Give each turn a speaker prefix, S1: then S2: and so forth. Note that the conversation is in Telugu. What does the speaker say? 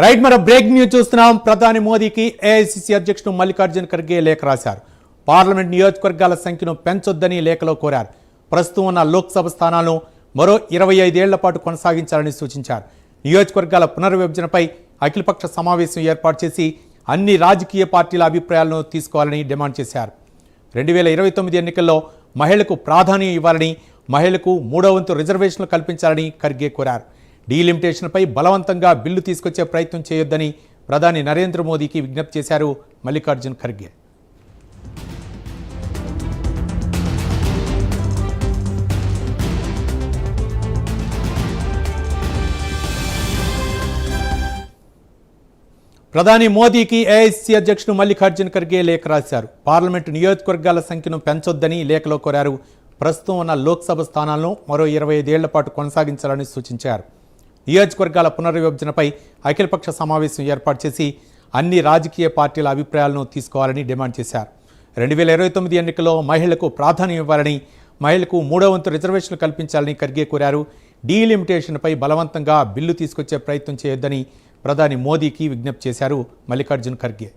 S1: రైట్ మనం బ్రేక్ న్యూస్ చూస్తున్నాం. ప్రధాని మోదీకి ఏఐసీసీ అధ్యక్షుడు మల్లికార్జున్ ఖర్గే లేఖ రాశారు. పార్లమెంట్ నియోజకవర్గాల సంఖ్యను పెంచొద్దని లేఖలో కోరారు. ప్రస్తుతం ఉన్న లోక్సభ స్థానాలను మరో 25 ఏళ్ల పాటు కొనసాగించాలని సూచించారు. నియోజకవర్గాల పునర్విభజనపై అఖిలపక్ష సమావేశం ఏర్పాటు చేసి అన్ని రాజకీయ పార్టీల అభిప్రాయాలను తీసుకోవాలని డిమాండ్ చేశారు. 2029 ఎన్నికల్లో మహిళలకు ప్రాధాన్యం ఇవ్వాలని, మహిళలకు 3వ వంతు రిజర్వేషన్లు కల్పించాలని ఖర్గే కోరారు. డీలిమిటేషన్పై బలవంతంగా బిల్లు తీసుకొచ్చే ప్రయత్నం చేయొద్దని ప్రధాని నరేంద్ర మోదీకి విజ్ఞప్తి చేశారు మల్లికార్జున్ ఖర్గే. ప్రధాని మోదీకి ఏఐసీసీ అధ్యక్షుడు మల్లికార్జున్ ఖర్గే లేఖ రాశారు. పార్లమెంటు నియోజకవర్గాల సంఖ్యను పెంచొద్దని లేఖలో కోరారు. ప్రస్తుతం ఉన్న లోక్సభ స్థానాలను మరో 25 ఏళ్ల పాటు కొనసాగించాలని సూచించారు. నియోజకవర్గాల పునర్విభజనపై అఖిలపక్ష సమావేశం ఏర్పాటు చేసి అన్ని రాజకీయ పార్టీల అభిప్రాయాలను తీసుకోవాలని డిమాండ్ చేశారు. 2029 ఎన్నికల్లో మహిళలకు ప్రాధాన్యం ఇవ్వాలని, మహిళలకు 3వ వంతు రిజర్వేషన్లు కల్పించాలని ఖర్గే కోరారు. డీలిమిటేషన్పై బలవంతంగా బిల్లు తీసుకొచ్చే ప్రయత్నం చేయొద్దని ప్రధాని మోదీకి విజ్ఞప్తి చేశారు మల్లికార్జున్ ఖర్గే.